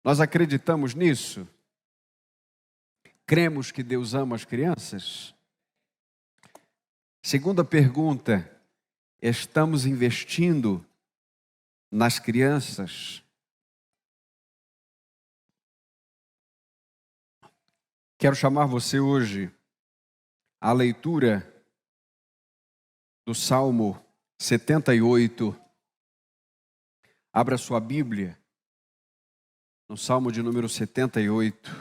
Nós acreditamos nisso? Cremos que Deus ama as crianças? Segunda pergunta, estamos investindo nas crianças? Quero chamar você hoje à leitura do Salmo 78. Abra sua Bíblia no Salmo de número 78.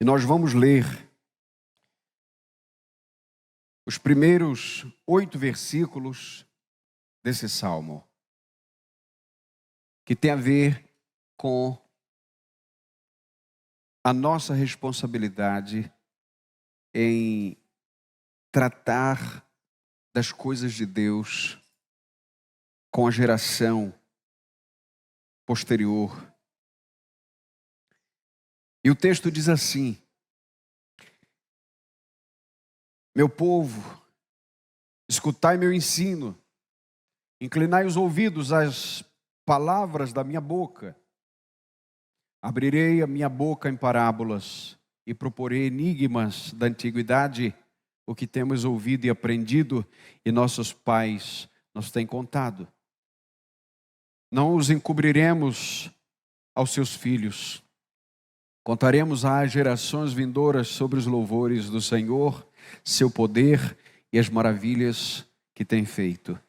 E nós vamos ler os primeiros 8 versículos desse salmo, que tem a ver com a nossa responsabilidade em tratar das coisas de Deus com a geração posterior. E o texto diz assim: meu povo, escutai meu ensino, inclinai os ouvidos às palavras da minha boca. Abrirei a minha boca em parábolas e proporei enigmas da antiguidade, o que temos ouvido e aprendido, e nossos pais nos têm contado. Não os encobriremos aos seus filhos. Contaremos às gerações vindouras sobre os louvores do Senhor, seu poder e as maravilhas que tem feito.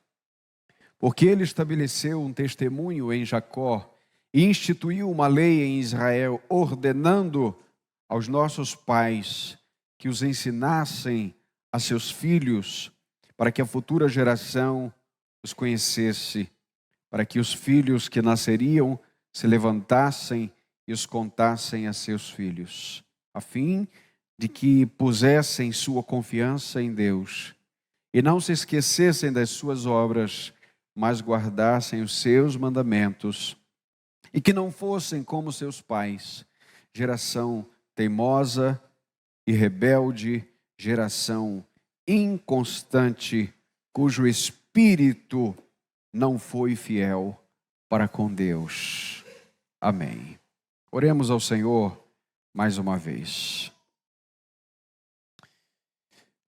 Porque ele estabeleceu um testemunho em Jacó e instituiu uma lei em Israel, ordenando aos nossos pais que os ensinassem a seus filhos, para que a futura geração os conhecesse, para que os filhos que nasceriam se levantassem e os contassem a seus filhos, a fim de que pusessem sua confiança em Deus e não se esquecessem das suas obras, mas guardassem os seus mandamentos, e que não fossem como seus pais, geração teimosa e rebelde, geração inconstante, cujo espírito não foi fiel para com Deus. Amém. Oremos ao Senhor mais uma vez.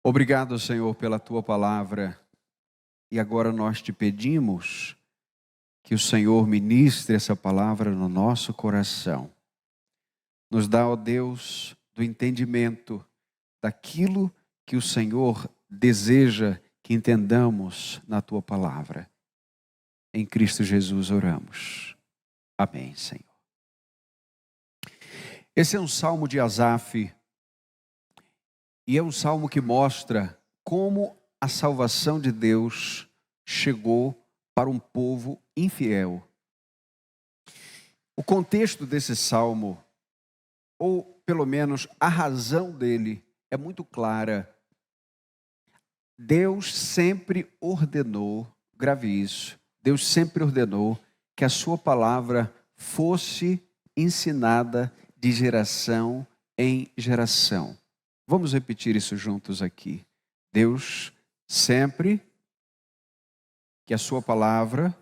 Obrigado, Senhor, pela tua palavra. E agora nós te pedimos que o Senhor ministre essa palavra no nosso coração. Nos dá, ó Deus, do entendimento daquilo que o Senhor deseja que entendamos na tua palavra. Em Cristo Jesus oramos. Amém, Senhor. Esse é um salmo de Asaf, e é um salmo que mostra como a salvação de Deus chegou para um povo infiel. O contexto desse salmo, ou pelo menos a razão dele, é muito clara. Deus sempre ordenou, grave isso, Deus sempre ordenou que a sua palavra fosse ensinada de geração em geração. Vamos repetir isso juntos aqui. Deus sempre que a sua palavra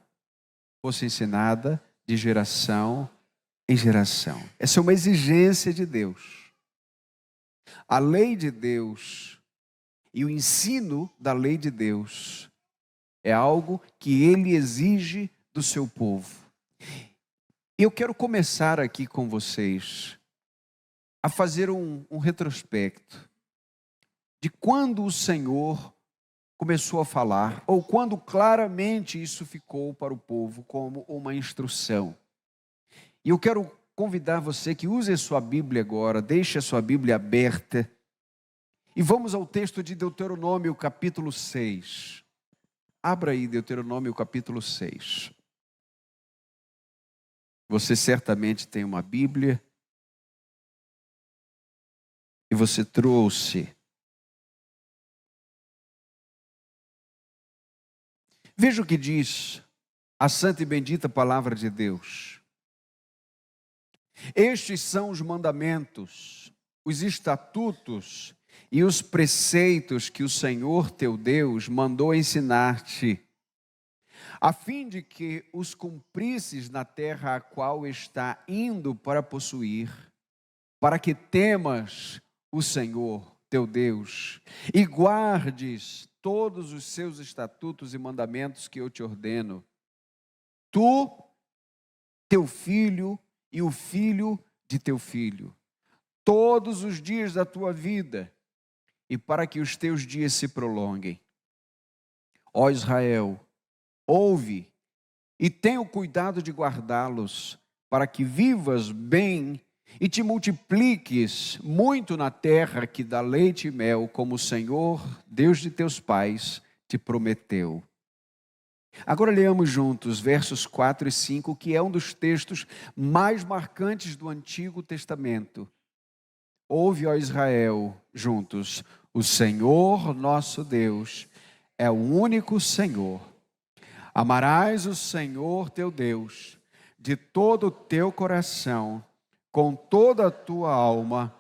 fosse ensinada de geração em geração. Essa é uma exigência de Deus. A lei de Deus e o ensino da lei de Deus é algo que Ele exige do seu povo. Eu quero começar aqui com vocês a fazer um retrospecto de quando o Senhor começou a falar, ou quando claramente isso ficou para o povo como uma instrução. E eu quero convidar você que use a sua Bíblia agora, deixe a sua Bíblia aberta, e vamos ao texto de Deuteronômio capítulo 6. Abra aí Deuteronômio capítulo 6. Você certamente tem uma Bíblia, e você trouxe. Veja o que diz a santa e bendita palavra de Deus. Estes são os mandamentos, os estatutos e os preceitos que o Senhor teu Deus mandou ensinar-te, a fim de que os cumprisses na terra a qual está indo para possuir, para que temas o Senhor teu Deus e guardes todos os seus estatutos e mandamentos que eu te ordeno, tu, teu filho e o filho de teu filho, todos os dias da tua vida, e para que os teus dias se prolonguem. Ó Israel, ouve e tenha o cuidado de guardá-los, para que vivas bem e te multipliques muito na terra que dá leite e mel, como o Senhor, Deus de teus pais, te prometeu. Agora leamos juntos versos 4 e 5, que é um dos textos mais marcantes do Antigo Testamento. Ouve, ó Israel, juntos: o Senhor nosso Deus é o único Senhor. Amarás o Senhor teu Deus de todo o teu coração, com toda a tua alma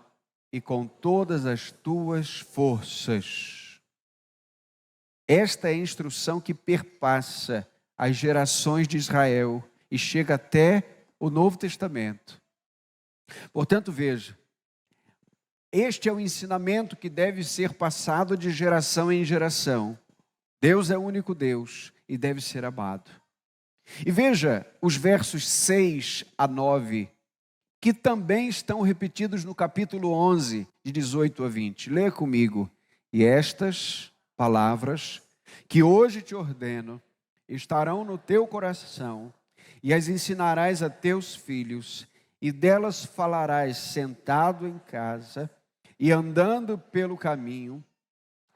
e com todas as tuas forças. Esta é a instrução que perpassa as gerações de Israel e chega até o Novo Testamento. Portanto, veja, este é o ensinamento que deve ser passado de geração em geração. Deus é o único Deus e deve ser amado. E veja os versos 6 a 9, que também estão repetidos no capítulo 11, de 18 a 20. Leia comigo. E estas palavras que hoje te ordeno estarão no teu coração, e as ensinarás a teus filhos, e delas falarás sentado em casa e andando pelo caminho,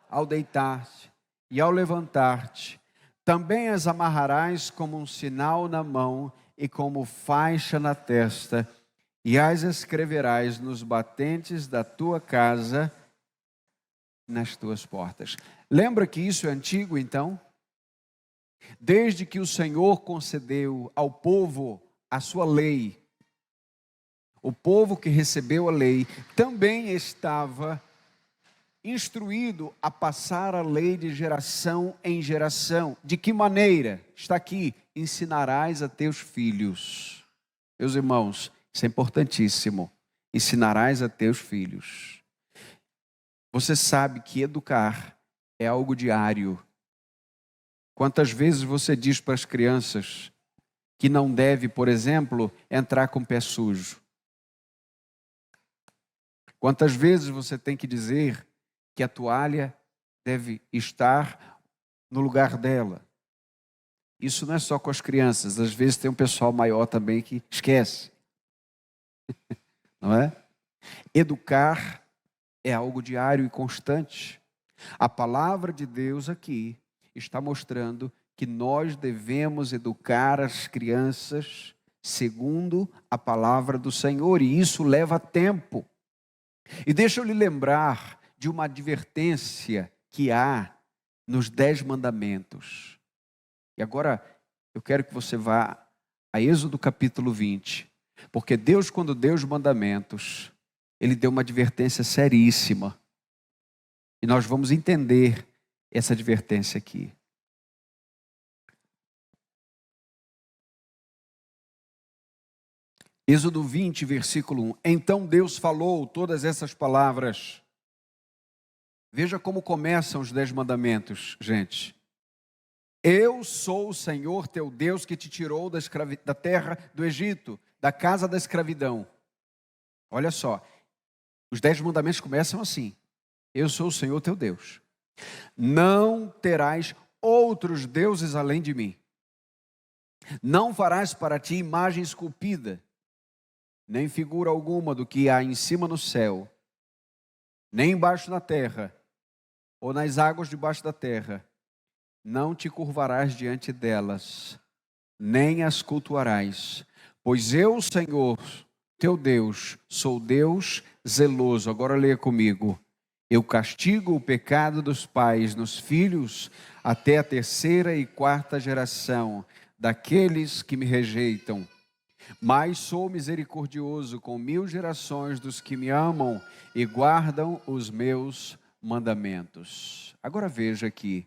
ao deitar-te e ao levantar-te. Também as amarrarás como um sinal na mão e como faixa na testa, e as escreverás nos batentes da tua casa, nas tuas portas. Lembra que isso é antigo, então? Desde que o Senhor concedeu ao povo a sua lei, o povo que recebeu a lei também estava instruído a passar a lei de geração em geração. De que maneira? Está aqui: ensinarás a teus filhos. Meus irmãos, isso é importantíssimo. Ensinarás a teus filhos. Você sabe que educar é algo diário. Quantas vezes você diz para as crianças que não deve, por exemplo, entrar com o pé sujo? Quantas vezes você tem que dizer que a toalha deve estar no lugar dela? Isso não é só com as crianças, às vezes tem um pessoal maior também que esquece. Não é? Educar é algo diário e constante. A palavra de Deus aqui está mostrando que nós devemos educar as crianças segundo a palavra do Senhor, e isso leva tempo. E deixa eu lhe lembrar de uma advertência que há nos 10 mandamentos. E agora eu quero que você vá a Êxodo capítulo 20, porque Deus, quando deu os mandamentos, Ele deu uma advertência seríssima. E nós vamos entender essa advertência aqui. Êxodo 20, versículo 1. Então Deus falou todas essas palavras. Veja como começam os 10 mandamentos, gente. Eu sou o Senhor teu Deus que te tirou da terra do Egito, da casa da escravidão. Olha só, os 10 mandamentos começam assim. Eu sou o Senhor teu Deus. Não terás outros deuses além de mim. Não farás para ti imagem esculpida, nem figura alguma do que há em cima no céu, nem embaixo na terra, ou nas águas debaixo da terra. Não te curvarás diante delas, nem as cultuarás, pois eu, Senhor, teu Deus, sou Deus zeloso. Agora leia comigo. Eu castigo o pecado dos pais nos filhos até a 3ª e 4ª geração daqueles que me rejeitam. Mas sou misericordioso com 1000 gerações dos que me amam e guardam os meus mandamentos. Agora veja aqui.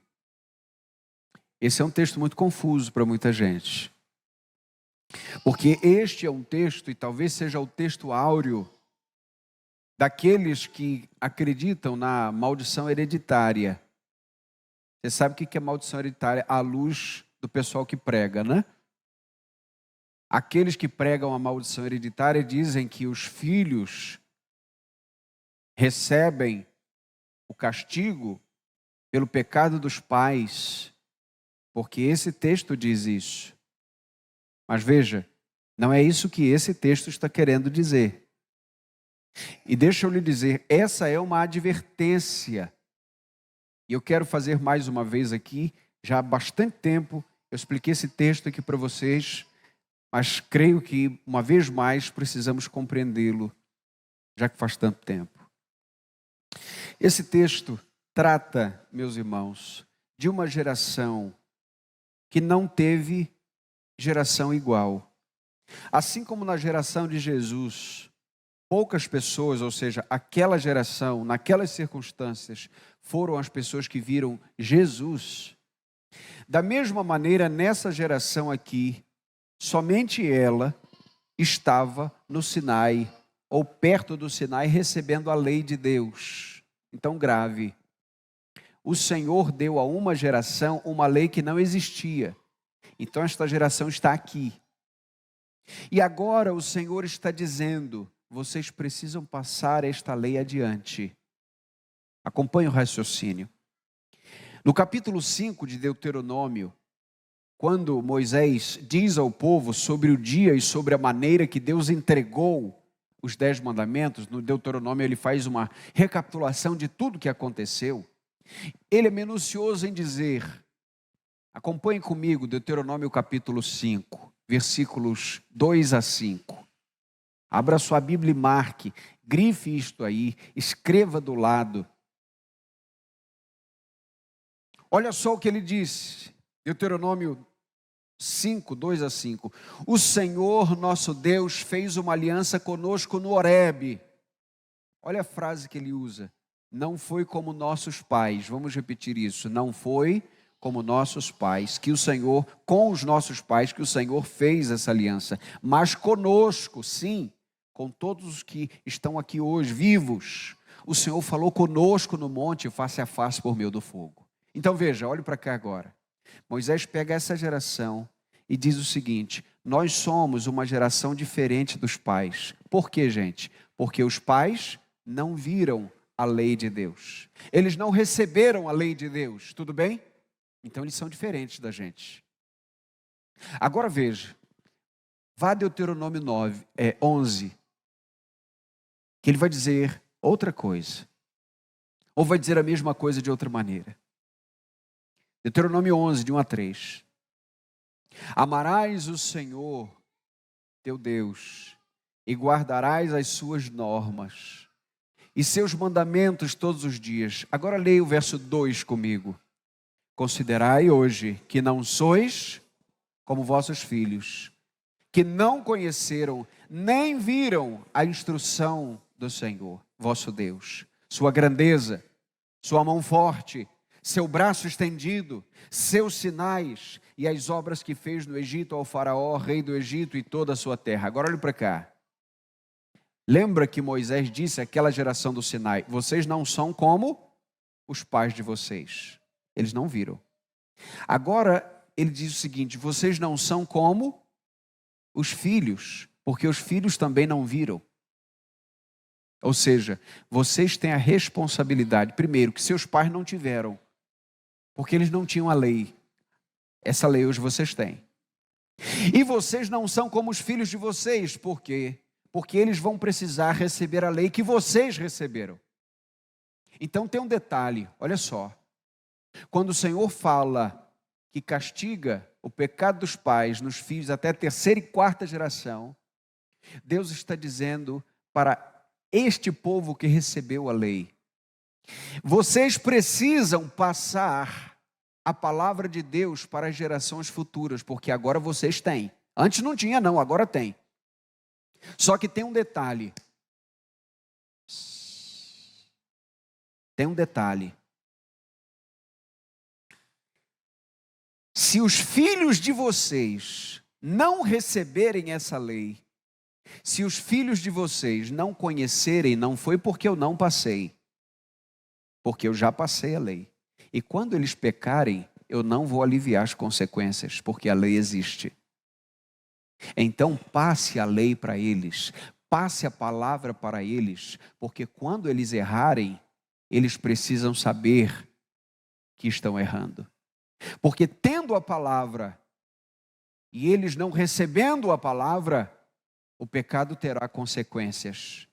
Esse é um texto muito confuso para muita gente. Porque este é um texto, e talvez seja o texto áureo, daqueles que acreditam na maldição hereditária. Você sabe o que é maldição hereditária? À luz do pessoal que prega, né? Aqueles que pregam a maldição hereditária dizem que os filhos recebem o castigo pelo pecado dos pais, porque esse texto diz isso. Mas veja, não é isso que esse texto está querendo dizer. E deixa eu lhe dizer, essa é uma advertência. E eu quero fazer mais uma vez aqui, já há bastante tempo, eu expliquei esse texto aqui para vocês, mas creio que, uma vez mais, precisamos compreendê-lo, já que faz tanto tempo. Esse texto trata, meus irmãos, de uma geração que não teve geração igual. Assim como na geração de Jesus, poucas pessoas, ou seja, aquela geração, naquelas circunstâncias, foram as pessoas que viram Jesus. Da mesma maneira, nessa geração aqui, somente ela estava no Sinai, ou perto do Sinai, recebendo a lei de Deus. Então, grave. O Senhor deu a uma geração uma lei que não existia. Então, esta geração está aqui. E agora o Senhor está dizendo, vocês precisam passar esta lei adiante. Acompanhe o raciocínio. No capítulo 5 de Deuteronômio, quando Moisés diz ao povo sobre o dia e sobre a maneira que Deus entregou os 10 mandamentos, no Deuteronômio ele faz uma recapitulação de tudo que aconteceu. Ele é minucioso em dizer, acompanhe comigo Deuteronômio capítulo 5, versículos 2 a 5. Abra sua Bíblia e marque, grife isto aí, escreva do lado. Olha só o que ele disse, Deuteronômio 5, 2 a 5. O Senhor nosso Deus fez uma aliança conosco no Horebe. Olha a frase que ele usa. Não foi como nossos pais. Vamos repetir isso. Não foi como nossos pais, que o Senhor, com os nossos pais, que o Senhor fez essa aliança. Mas conosco, sim, com todos os que estão aqui hoje, vivos. O Senhor falou conosco no monte, face a face por meio do fogo. Então veja, olhe para cá agora. Moisés pega essa geração e diz o seguinte, nós somos uma geração diferente dos pais. Por quê, gente? Porque os pais não viram a lei de Deus. Eles não receberam a lei de Deus, tudo bem? Então eles são diferentes da gente. Agora veja, vá a Deuteronômio 11, que ele vai dizer outra coisa. Ou vai dizer a mesma coisa de outra maneira. Deuteronômio 11, de 1 a 3. Amarás o Senhor, teu Deus, e guardarás as suas normas e seus mandamentos todos os dias. Agora leia o verso 2 comigo. Considerai hoje que não sois como vossos filhos, que não conheceram, nem viram a instrução do Senhor, vosso Deus, sua grandeza, sua mão forte, seu braço estendido, seus sinais e as obras que fez no Egito ao faraó, rei do Egito e toda a sua terra. Agora olhe para cá. Lembra que Moisés disse àquela geração do Sinai, vocês não são como os pais de vocês. Eles não viram. Agora ele diz o seguinte, vocês não são como os filhos, porque os filhos também não viram. Ou seja, vocês têm a responsabilidade, primeiro, que seus pais não tiveram, porque eles não tinham a lei. Essa lei hoje vocês têm. E vocês não são como os filhos de vocês, por quê? Porque eles vão precisar receber a lei que vocês receberam. Então tem um detalhe, olha só. Quando o Senhor fala que castiga o pecado dos pais nos filhos até a 3ª e 4ª geração, Deus está dizendo para este povo que recebeu a lei, vocês precisam passar a palavra de Deus para as gerações futuras, porque agora vocês têm. Antes não tinha não, agora tem. Só que tem um detalhe. Tem um detalhe. Se os filhos de vocês não receberem essa lei, se os filhos de vocês não conhecerem, não foi porque eu não passei, porque eu já passei a lei. E quando eles pecarem, eu não vou aliviar as consequências, porque a lei existe. Então passe a lei para eles, passe a palavra para eles, porque quando eles errarem, eles precisam saber que estão errando. Porque tendo a palavra e eles não recebendo a palavra, o pecado terá consequências.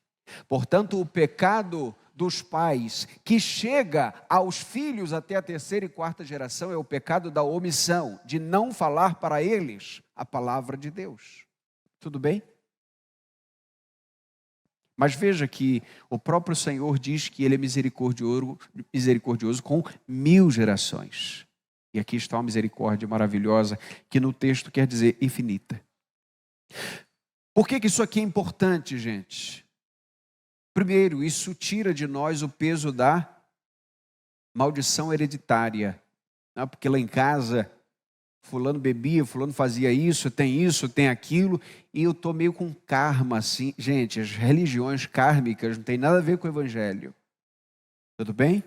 Portanto, o pecado dos pais que chega aos filhos até a terceira e quarta geração é o pecado da omissão, de não falar para eles a palavra de Deus. Tudo bem? Mas veja que o próprio Senhor diz que Ele é misericordioso com 1000 gerações. E aqui está uma misericórdia maravilhosa, que no texto quer dizer infinita. Por que isso aqui é importante, gente? Primeiro, isso tira de nós o peso da maldição hereditária. Não, porque lá em casa, fulano bebia, fulano fazia isso, tem aquilo, e eu estou meio com karma, assim. Gente, as religiões kármicas não tem nada a ver com o evangelho. Tudo bem?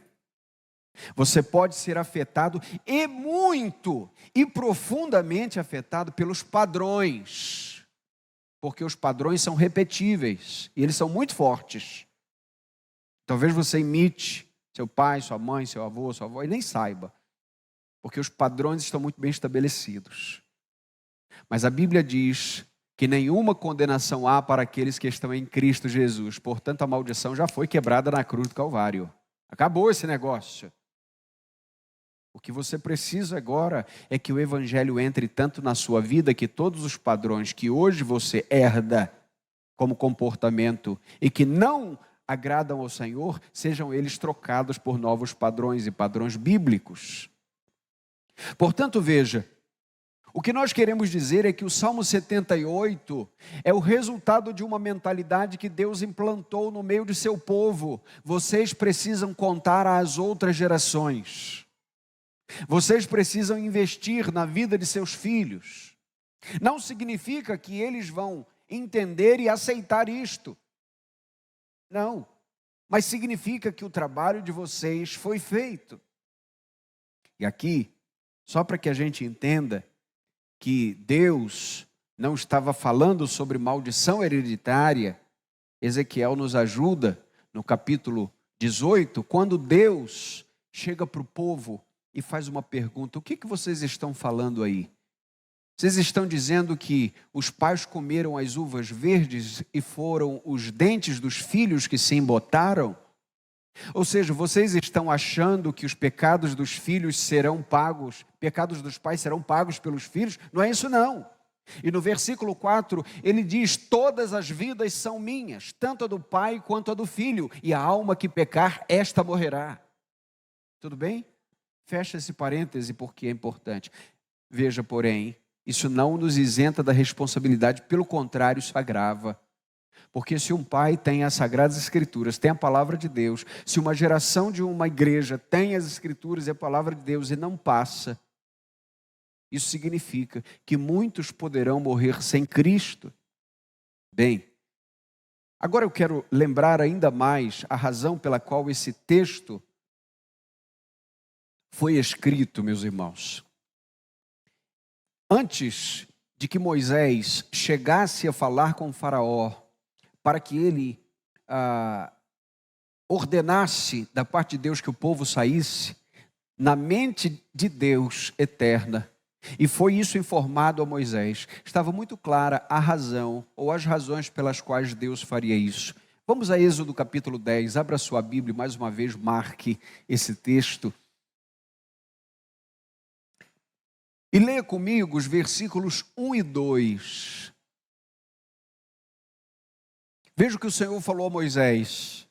Você pode ser afetado, e muito, e profundamente afetado pelos padrões. Porque os padrões são repetíveis, e eles são muito fortes. Talvez você imite seu pai, sua mãe, seu avô, sua avó, e nem saiba. Porque os padrões estão muito bem estabelecidos. Mas a Bíblia diz que nenhuma condenação há para aqueles que estão em Cristo Jesus. Portanto, a maldição já foi quebrada na cruz do Calvário. Acabou esse negócio. O que você precisa agora é que o Evangelho entre tanto na sua vida que todos os padrões que hoje você herda como comportamento e que não agradam ao Senhor, sejam eles trocados por novos padrões e padrões bíblicos. Portanto, veja, o que nós queremos dizer é que o Salmo 78 é o resultado de uma mentalidade que Deus implantou no meio de seu povo. Vocês precisam contar às outras gerações. Vocês precisam investir na vida de seus filhos. Não significa que eles vão entender e aceitar isto. Não. Mas significa que o trabalho de vocês foi feito. E aqui, só para que a gente entenda que Deus não estava falando sobre maldição hereditária, Ezequiel nos ajuda no capítulo 18, quando Deus chega para o povo e faz uma pergunta: o que vocês estão falando aí? Vocês estão dizendo que os pais comeram as uvas verdes e foram os dentes dos filhos que se embotaram? Ou seja, vocês estão achando que os pecados dos filhos serão pagos, pecados dos pais serão pagos pelos filhos? Não é isso não. E no versículo 4, ele diz: todas as vidas são minhas, tanto a do pai quanto a do filho, e a alma que pecar, esta morrerá. Tudo bem? Fecha esse parêntese porque é importante. Veja, porém, isso não nos isenta da responsabilidade, pelo contrário, isso agrava. Porque se um pai tem as Sagradas Escrituras, tem a Palavra de Deus, se uma geração de uma igreja tem as Escrituras e a Palavra de Deus e não passa, isso significa que muitos poderão morrer sem Cristo. Bem, agora eu quero lembrar ainda mais a razão pela qual esse texto foi escrito, meus irmãos. Antes de que Moisés chegasse a falar com o Faraó, para que ele ordenasse da parte de Deus que o povo saísse, na mente de Deus eterna, e foi isso informado a Moisés, estava muito clara a razão, ou as razões pelas quais Deus faria isso. Vamos a Êxodo capítulo 10, abra sua Bíblia, mais uma vez marque esse texto. E leia comigo os versículos 1 e 2. Veja o que o Senhor falou a Moisés.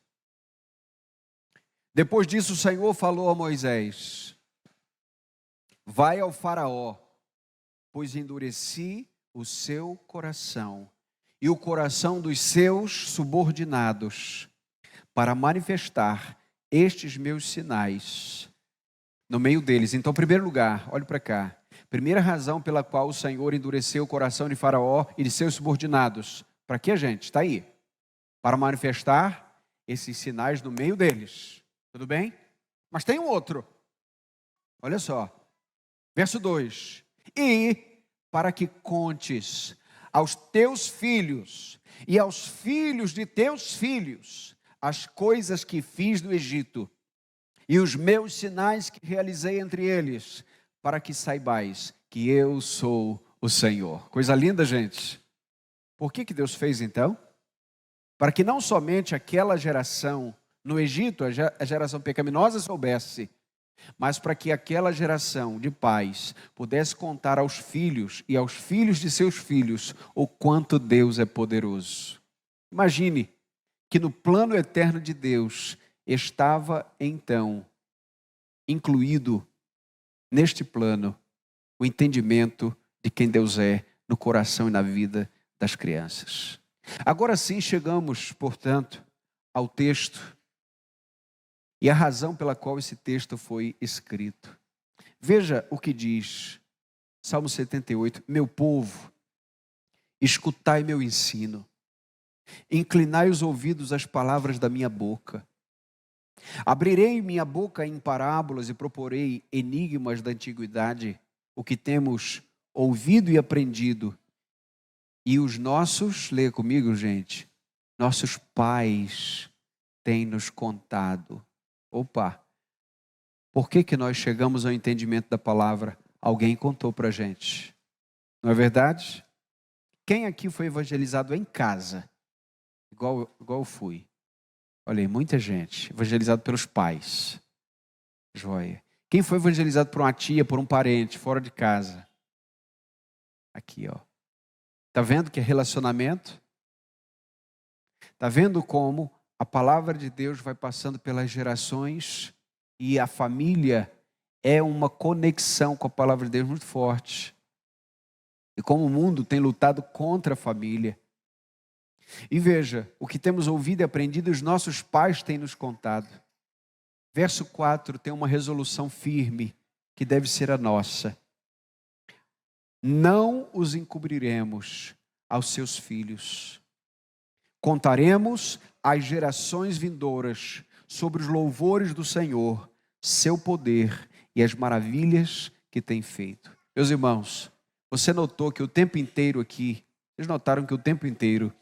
Depois disso o Senhor falou a Moisés: vai ao Faraó, pois endureci o seu coração, e o coração dos seus subordinados, para manifestar estes meus sinais no meio deles. Então, em primeiro lugar, olhe para cá. Primeira razão pela qual o Senhor endureceu o coração de Faraó e de seus subordinados. Para quê, gente? Está aí. Para manifestar esses sinais no meio deles. Tudo bem? Mas tem um outro. Olha só. Verso 2. E para que contes aos teus filhos e aos filhos de teus filhos as coisas que fiz no Egito e os meus sinais que realizei entre eles, para que saibais que eu sou o Senhor. Coisa linda, gente. Por que Deus fez então? Para que não somente aquela geração no Egito, a geração pecaminosa, soubesse, mas para que aquela geração de pais pudesse contar aos filhos e aos filhos de seus filhos o quanto Deus é poderoso. Imagine que no plano eterno de Deus estava então incluído neste plano o entendimento de quem Deus é no coração e na vida das crianças. Agora sim chegamos, portanto, ao texto e a razão pela qual esse texto foi escrito. Veja o que diz Salmo 78, meu povo, escutai meu ensino, inclinai os ouvidos às palavras da minha boca. Abrirei minha boca em parábolas e proporei enigmas da antiguidade, o que temos ouvido e aprendido. E os nossos, leia comigo, gente, nossos pais têm nos contado. Opa, por que nós chegamos ao entendimento da palavra? Alguém contou para a gente. Não é verdade? Quem aqui foi evangelizado em casa? Igual eu fui. Olha aí, muita gente evangelizado pelos pais. Joia. Quem foi evangelizado por uma tia, por um parente, fora de casa? Aqui, ó. Está vendo que é relacionamento? Está vendo como a palavra de Deus vai passando pelas gerações e a família é uma conexão com a palavra de Deus muito forte. E como o mundo tem lutado contra a família. E veja, o que temos ouvido e aprendido, os nossos pais têm nos contado. Verso 4 tem uma resolução firme, que deve ser a nossa. Não os encobriremos aos seus filhos. Contaremos às gerações vindouras sobre os louvores do Senhor, seu poder e as maravilhas que tem feito. Meus irmãos, você notou que o tempo inteiro aqui, vocês notaram que o tempo inteiro,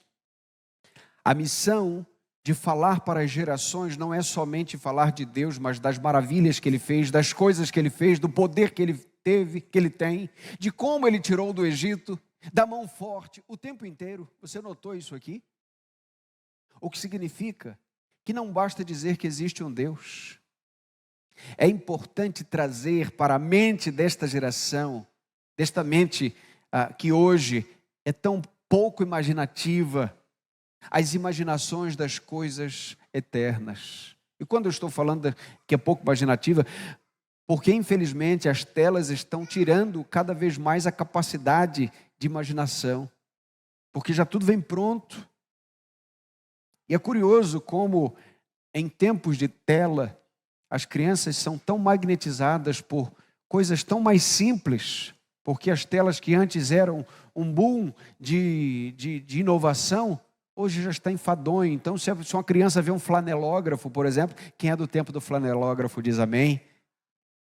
a missão de falar para as gerações não é somente falar de Deus, mas das maravilhas que Ele fez, das coisas que Ele fez, do poder que Ele teve, que Ele tem, de como Ele tirou do Egito, da mão forte, o tempo inteiro. Você notou isso aqui? O que significa que não basta dizer que existe um Deus. É importante trazer para a mente desta geração, desta mente que hoje é tão pouco imaginativa, as imaginações das coisas eternas. E quando eu estou falando que é pouco imaginativa, porque infelizmente as telas estão tirando cada vez mais a capacidade de imaginação, porque já tudo vem pronto. E é curioso como em tempos de tela, as crianças são tão magnetizadas por coisas tão mais simples, porque as telas que antes eram um boom de inovação, hoje já está enfadonho. Então, se uma criança vê um flanelógrafo, por exemplo, quem é do tempo do flanelógrafo diz amém?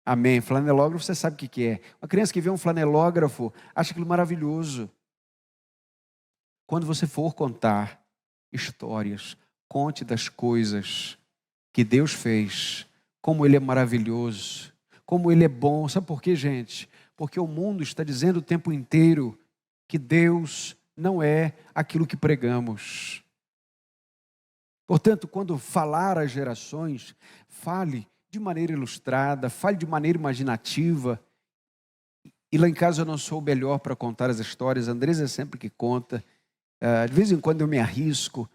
Amém. Flanelógrafo, você sabe o que é. Uma criança que vê um flanelógrafo, acha aquilo maravilhoso. Quando você for contar histórias, conte das coisas que Deus fez, como Ele é maravilhoso, como Ele é bom. Sabe por quê, gente? Porque o mundo está dizendo o tempo inteiro que Deus não é aquilo que pregamos. Portanto, quando falar às gerações, fale de maneira ilustrada, fale de maneira imaginativa. E lá em casa eu não sou o melhor para contar as histórias, a Andresa é sempre que conta. De vez em quando eu me arrisco,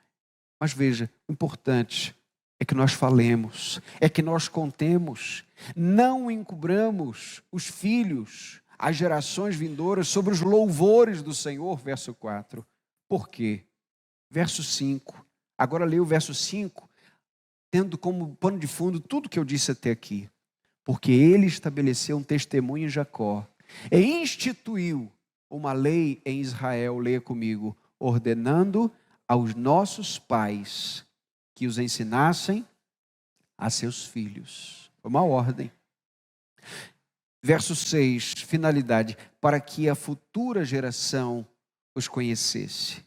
mas veja, o importante é que nós falemos, é que nós contemos, não encobramos os filhos, as gerações vindouras sobre os louvores do Senhor, verso 4. Por quê? Verso 5. Agora leia o verso 5, tendo como pano de fundo tudo que eu disse até aqui. Porque ele estabeleceu um testemunho em Jacó e instituiu uma lei em Israel, leia comigo, ordenando aos nossos pais que os ensinassem a seus filhos. Uma ordem. Verso 6, finalidade, para que a futura geração os conhecesse.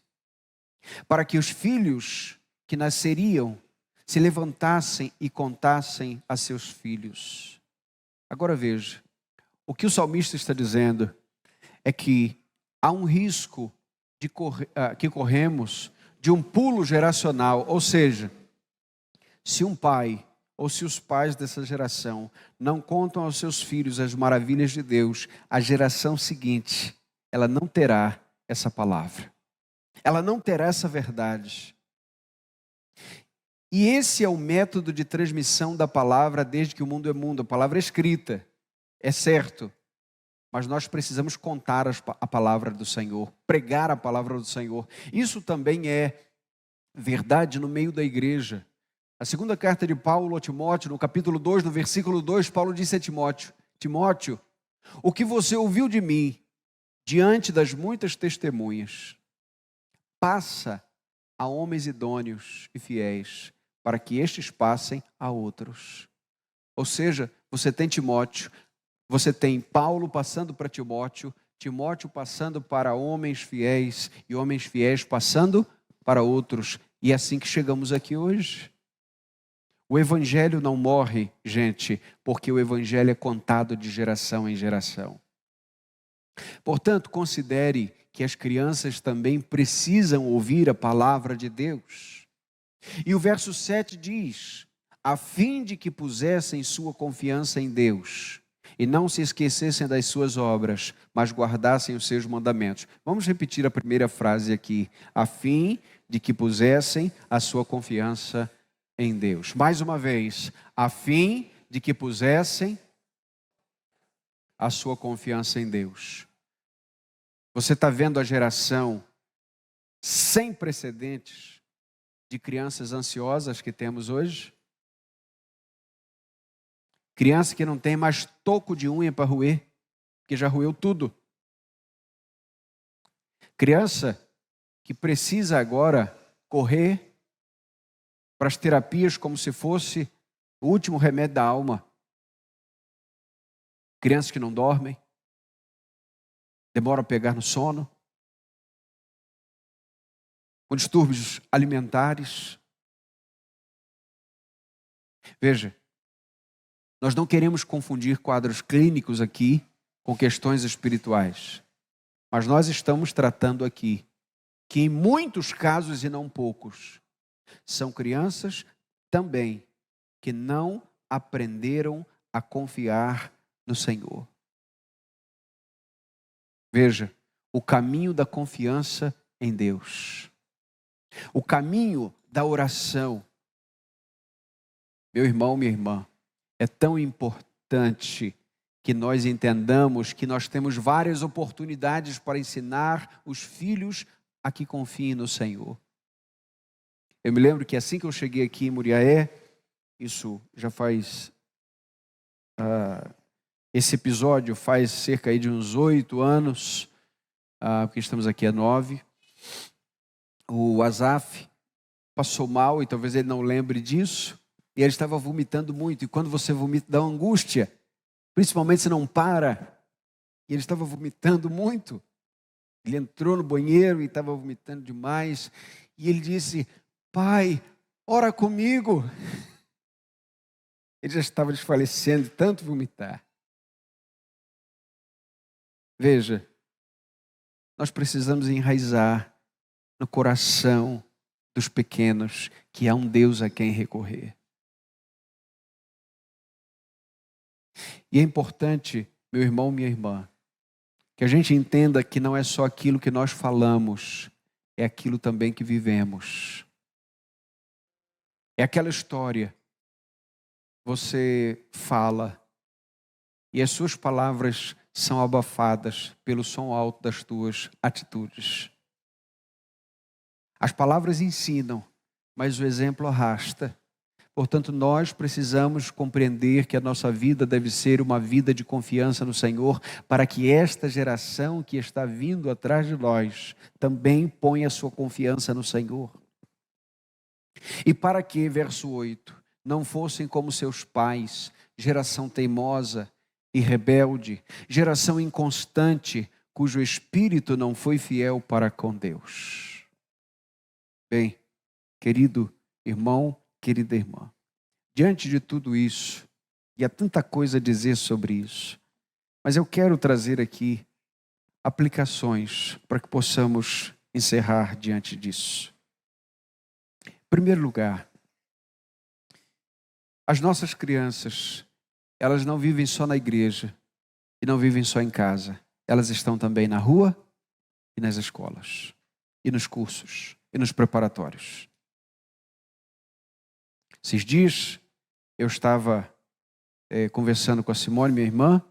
Para que os filhos que nasceriam se levantassem e contassem a seus filhos. Agora veja, o que o salmista está dizendo é que há um risco que corremos de um pulo geracional, ou seja, se um pai ou se os pais dessa geração não contam aos seus filhos as maravilhas de Deus, a geração seguinte, ela não terá essa palavra. Ela não terá essa verdade. E esse é o método de transmissão da palavra desde que o mundo é mundo. A palavra é escrita, é certo. Mas nós precisamos contar a palavra do Senhor, pregar a palavra do Senhor. Isso também é verdade no meio da igreja. A segunda carta de Paulo a Timóteo, no capítulo 2, no versículo 2, Paulo disse a Timóteo: Timóteo, o que você ouviu de mim, diante das muitas testemunhas, passa a homens idôneos e fiéis, para que estes passem a outros. Ou seja, você tem Timóteo, você tem Paulo passando para Timóteo, Timóteo passando para homens fiéis e homens fiéis passando para outros. E é assim que chegamos aqui hoje. O evangelho não morre, gente, porque o evangelho é contado de geração em geração. Portanto, considere que as crianças também precisam ouvir a palavra de Deus. E o verso 7 diz: a fim de que pusessem sua confiança em Deus e não se esquecessem das suas obras, mas guardassem os seus mandamentos. Vamos repetir a primeira frase aqui. A fim de que pusessem a sua confiança em Deus. Mais uma vez, a fim de que pusessem a sua confiança em Deus. Você está vendo a geração sem precedentes de crianças ansiosas que temos hoje? Criança que não tem mais toco de unha para roer, que já roeu tudo. Criança que precisa agora correr para as terapias como se fosse o último remédio da alma. Crianças que não dormem, demoram a pegar no sono, com distúrbios alimentares. Veja, nós não queremos confundir quadros clínicos aqui com questões espirituais, mas nós estamos tratando aqui que em muitos casos, e não poucos, são crianças também que não aprenderam a confiar no Senhor. Veja, o caminho da confiança em Deus. O caminho da oração. Meu irmão, minha irmã, é tão importante que nós entendamos que nós temos várias oportunidades para ensinar os filhos a que confiem no Senhor. Eu me lembro que assim que eu cheguei aqui em Muriaé, isso já faz... esse episódio faz cerca aí de uns 8 anos, porque estamos aqui há 9. O Azaf passou mal, e talvez ele não lembre disso, e ele estava vomitando muito, e quando você vomita dá uma angústia, principalmente se não para, e ele estava vomitando muito. Ele entrou no banheiro e estava vomitando demais, e ele disse: pai, ora comigo. Ele já estava desfalecendo de tanto vomitar. Veja, nós precisamos enraizar no coração dos pequenos que há um Deus a quem recorrer. E é importante, meu irmão, minha irmã, que a gente entenda que não é só aquilo que nós falamos, é aquilo também que vivemos. É aquela história. Você fala e as suas palavras são abafadas pelo som alto das tuas atitudes. As palavras ensinam, mas o exemplo arrasta. Portanto, nós precisamos compreender que a nossa vida deve ser uma vida de confiança no Senhor, para que esta geração que está vindo atrás de nós também ponha sua confiança no Senhor. E para que, verso 8, não fossem como seus pais, geração teimosa e rebelde, geração inconstante, cujo espírito não foi fiel para com Deus. Bem, querido irmão, querida irmã, diante de tudo isso, e há tanta coisa a dizer sobre isso, mas eu quero trazer aqui aplicações para que possamos encerrar diante disso. Em primeiro lugar, as nossas crianças, elas não vivem só na igreja e não vivem só em casa. Elas estão também na rua e nas escolas, e nos cursos, e nos preparatórios. Esses dias, eu estava conversando com a Simone, minha irmã,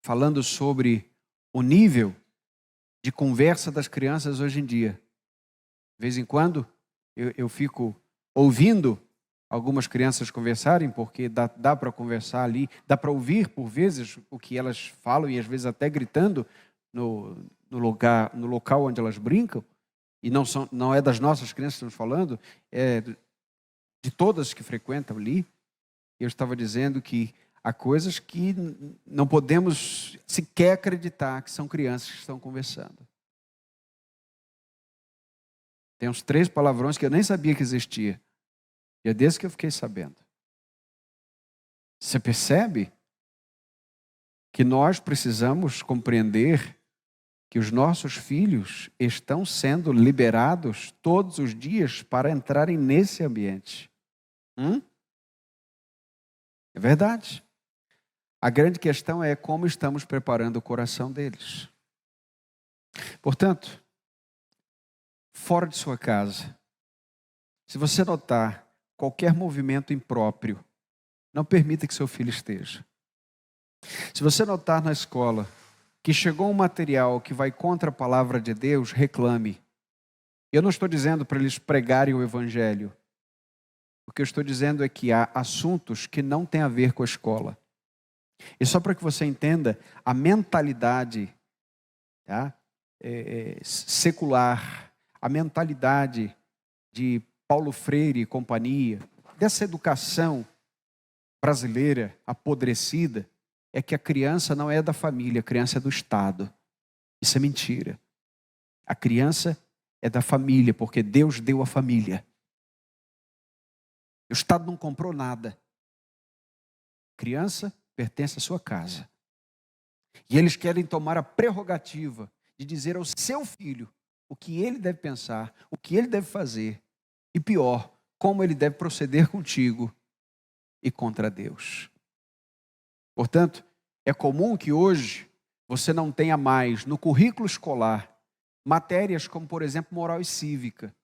falando sobre o nível de conversa das crianças hoje em dia. De vez em quando, eu fico ouvindo algumas crianças conversarem, porque dá para conversar ali, dá para ouvir, por vezes, o que elas falam, e às vezes até gritando no local onde elas brincam, e não é das nossas crianças que estamos falando, é de todas que frequentam ali. Eu estava dizendo que há coisas que não podemos sequer acreditar que são crianças que estão conversando. Tem uns 3 palavrões que eu nem sabia que existia. E é desse que eu fiquei sabendo. Você percebe que nós precisamos compreender que os nossos filhos estão sendo liberados todos os dias para entrarem nesse ambiente. É verdade. A grande questão é como estamos preparando o coração deles. Portanto, fora de sua casa, se você notar qualquer movimento impróprio, não permita que seu filho esteja. Se você notar na escola que chegou um material que vai contra a palavra de Deus, reclame. Eu não estou dizendo para eles pregarem o evangelho. O que eu estou dizendo é que há assuntos que não têm a ver com a escola. E só para que você entenda, a mentalidade secular, a mentalidade de Paulo Freire e companhia, dessa educação brasileira apodrecida, é que a criança não é da família, a criança é do Estado. Isso é mentira. A criança é da família, porque Deus deu a família. O Estado não comprou nada. A criança pertence à sua casa. E eles querem tomar a prerrogativa de dizer ao seu filho o que ele deve pensar, o que ele deve fazer, e pior, como ele deve proceder contigo e contra Deus. Portanto, é comum que hoje você não tenha mais no currículo escolar matérias como, por exemplo, moral e cívica.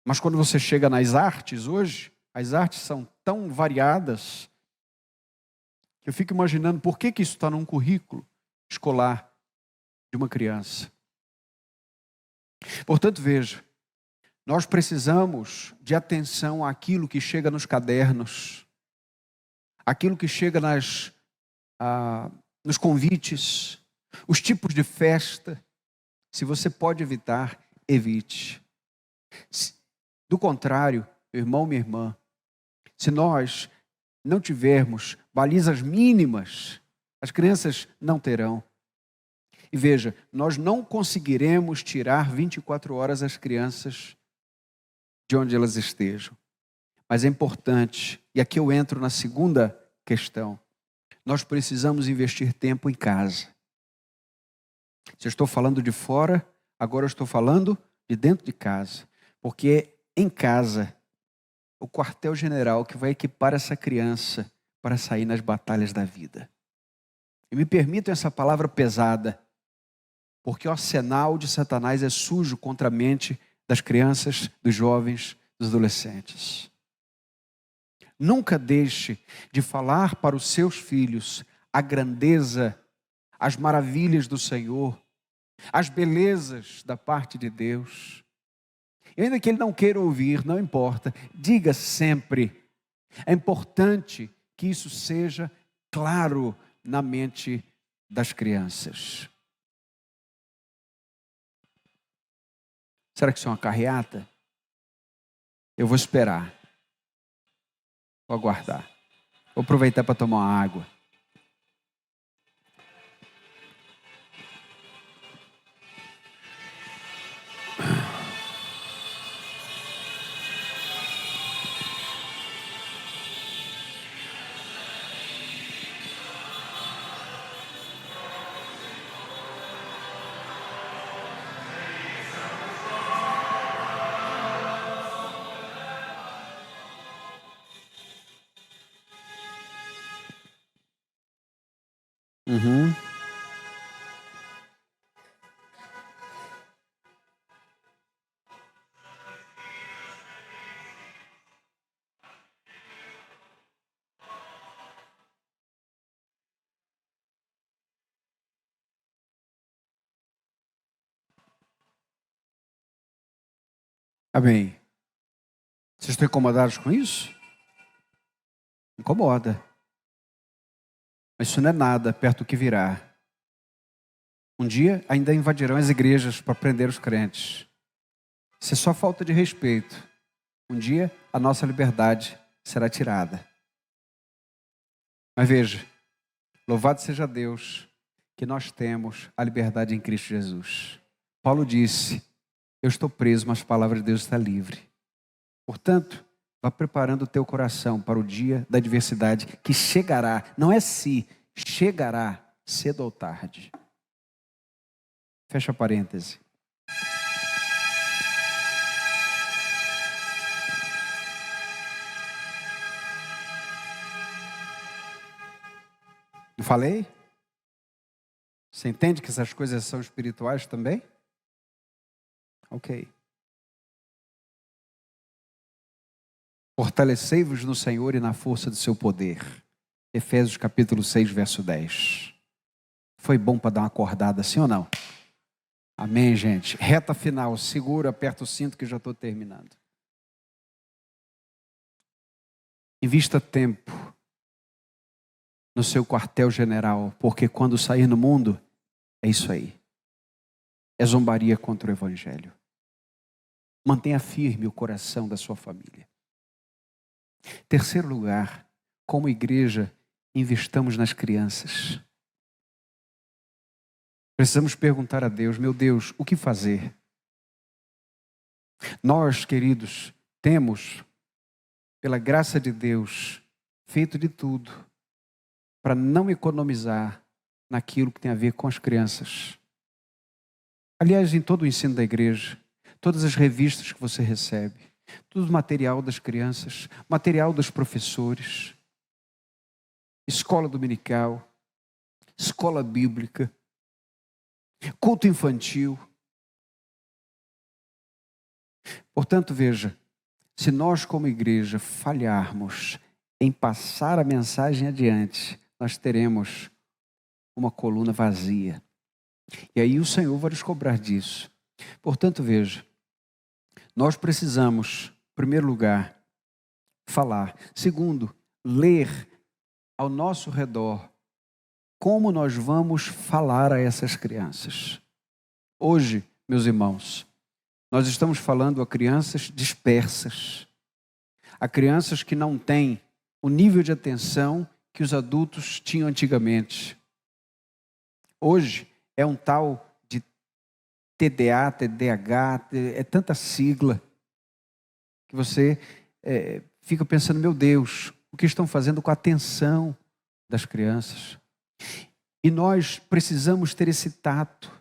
Mas quando você chega nas artes hoje, as artes são tão variadas que eu fico imaginando por que isso está num currículo escolar de uma criança. Portanto, veja, nós precisamos de atenção àquilo que chega nos cadernos, aquilo que chega nos convites, os tipos de festa. Se você pode evitar, evite. Do contrário, meu irmão, minha irmã, se nós não tivermos balizas mínimas, as crianças não terão. E veja, nós não conseguiremos tirar 24 horas as crianças de onde elas estejam. Mas é importante, e aqui eu entro na segunda questão, nós precisamos investir tempo em casa. Se eu estou falando de fora, agora eu estou falando de dentro de casa. Porque em casa, o quartel-general que vai equipar essa criança para sair nas batalhas da vida. E me permitam essa palavra pesada, porque o arsenal de Satanás é sujo contra a mente das crianças, dos jovens, dos adolescentes. Nunca deixe de falar para os seus filhos a grandeza, as maravilhas do Senhor, as belezas da parte de Deus. E ainda que ele não queira ouvir, não importa, diga sempre. É importante que isso seja claro na mente das crianças. Será que isso é uma carreata? Eu vou esperar. Vou aguardar. Vou aproveitar para tomar uma água. Uhum. Amém. Vocês estão incomodados com isso? Incomoda. Mas isso não é nada perto do que virá. Um dia ainda invadirão as igrejas para prender os crentes. Isso é só falta de respeito. Um dia a nossa liberdade será tirada. Mas veja, louvado seja Deus que nós temos a liberdade em Cristo Jesus. Paulo disse, eu estou preso, mas a palavra de Deus está livre. Portanto, vá preparando o teu coração para o dia da adversidade que chegará, não é se, chegará cedo ou tarde. Fecha parêntese. Não falei? Você entende que essas coisas são espirituais também? Ok. Fortalecei-vos no Senhor e na força do seu poder. Efésios capítulo 6, verso 10. Foi bom para dar uma acordada, sim ou não? Amém, gente. Reta final, segura, aperta o cinto que já estou terminando. Invista tempo no seu quartel-general, porque quando sair no mundo, é isso aí. É zombaria contra o Evangelho. Mantenha firme o coração da sua família. Terceiro lugar, como igreja, investamos nas crianças. Precisamos perguntar a Deus, meu Deus, o que fazer? Nós, queridos, temos, pela graça de Deus, feito de tudo para não economizar naquilo que tem a ver com as crianças. Aliás, em todo o ensino da igreja, todas as revistas que você recebe, todo o material das crianças, material dos professores, escola dominical, escola bíblica, culto infantil. Portanto, veja, se nós como igreja falharmos em passar a mensagem adiante, nós teremos uma coluna vazia. E aí o Senhor vai nos cobrar disso. Portanto, veja, nós precisamos, em primeiro lugar, falar. Segundo, ler ao nosso redor como nós vamos falar a essas crianças. Hoje, meus irmãos, nós estamos falando a crianças dispersas, a crianças que não têm o nível de atenção que os adultos tinham antigamente. Hoje é um tal de TDA, TDAH, é tanta sigla que você fica pensando, meu Deus, o que estão fazendo com a atenção das crianças? E nós precisamos ter esse tato,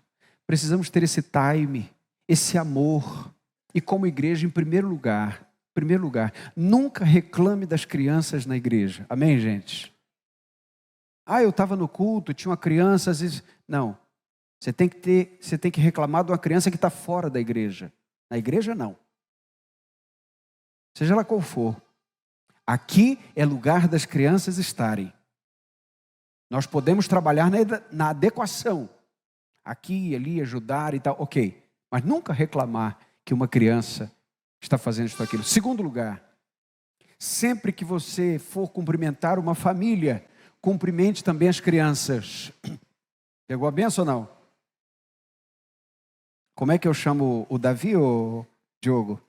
precisamos ter esse time, esse amor. E como igreja, em primeiro lugar, nunca reclame das crianças na igreja. Amém, gente? Eu estava no culto, tinha uma criança, às vezes... Não, você tem que reclamar de uma criança que está fora da igreja. Na igreja, não. Seja lá qual for. Aqui é lugar das crianças estarem. Nós podemos trabalhar na adequação, aqui e ali, ajudar e tal, ok. Mas nunca reclamar que uma criança está fazendo isso ou aquilo. Segundo lugar, sempre que você for cumprimentar uma família, cumprimente também as crianças. Pegou a benção ou não? Como é que eu chamo o Davi ou Diogo?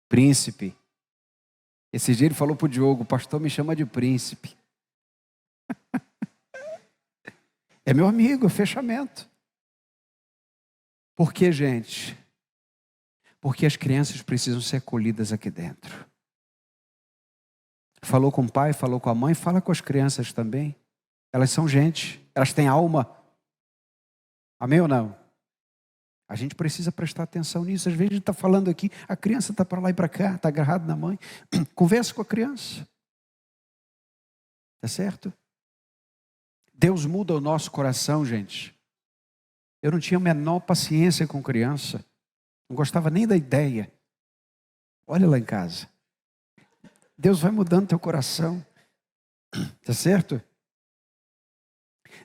Príncipe. Esse dia ele falou para o Diogo, o pastor me chama de príncipe. É meu amigo, é fechamento. Por que, gente? Porque as crianças precisam ser acolhidas aqui dentro. Falou com o pai, falou com a mãe, fala com as crianças também. Elas são gente, elas têm alma. Amém ou não? A gente precisa prestar atenção nisso. Às vezes a gente está falando aqui, a criança está para lá e para cá, está agarrada na mãe. Conversa com a criança. Tá certo? Deus muda o nosso coração, gente. Eu não tinha a menor paciência com criança. Não gostava nem da ideia. Olha lá em casa. Deus vai mudando teu coração. Tá certo?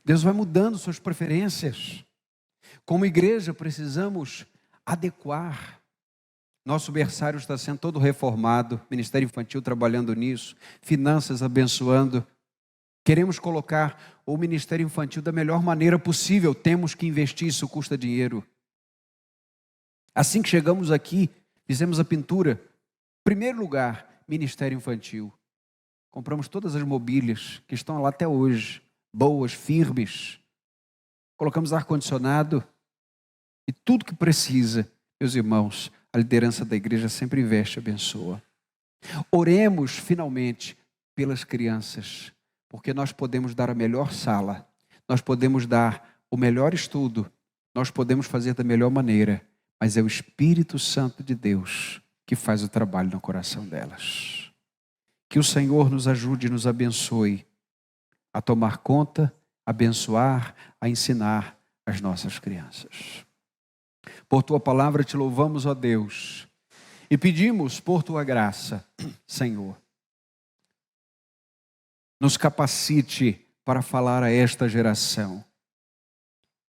Deus vai mudando suas preferências. Como igreja, precisamos adequar. Nosso berçário está sendo todo reformado. Ministério Infantil trabalhando nisso. Finanças abençoando. Queremos colocar o Ministério Infantil da melhor maneira possível. Temos que investir, isso custa dinheiro. Assim que chegamos aqui, fizemos a pintura. Primeiro lugar, Ministério Infantil. Compramos todas as mobílias que estão lá até hoje. Boas, firmes. Colocamos ar-condicionado. E tudo que precisa, meus irmãos, a liderança da igreja sempre investe e abençoa. Oremos finalmente pelas crianças, porque nós podemos dar a melhor sala, nós podemos dar o melhor estudo, nós podemos fazer da melhor maneira, mas é o Espírito Santo de Deus que faz o trabalho no coração delas. Que o Senhor nos ajude e nos abençoe a tomar conta, a abençoar, a ensinar as nossas crianças. Por tua palavra te louvamos, ó Deus, e pedimos por tua graça, Senhor, nos capacite para falar a esta geração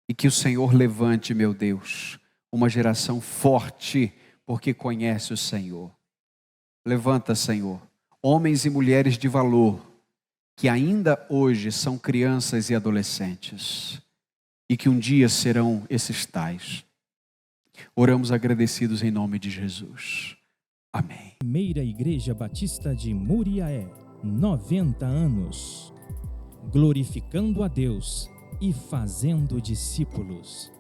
e que o Senhor levante, meu Deus, uma geração forte, porque conhece o Senhor. Levanta, Senhor, homens e mulheres de valor, que ainda hoje são crianças e adolescentes, e que um dia serão esses tais. Oramos agradecidos em nome de Jesus. Amém. Primeira Igreja Batista de Muriaé, 90 anos. Glorificando a Deus e fazendo discípulos.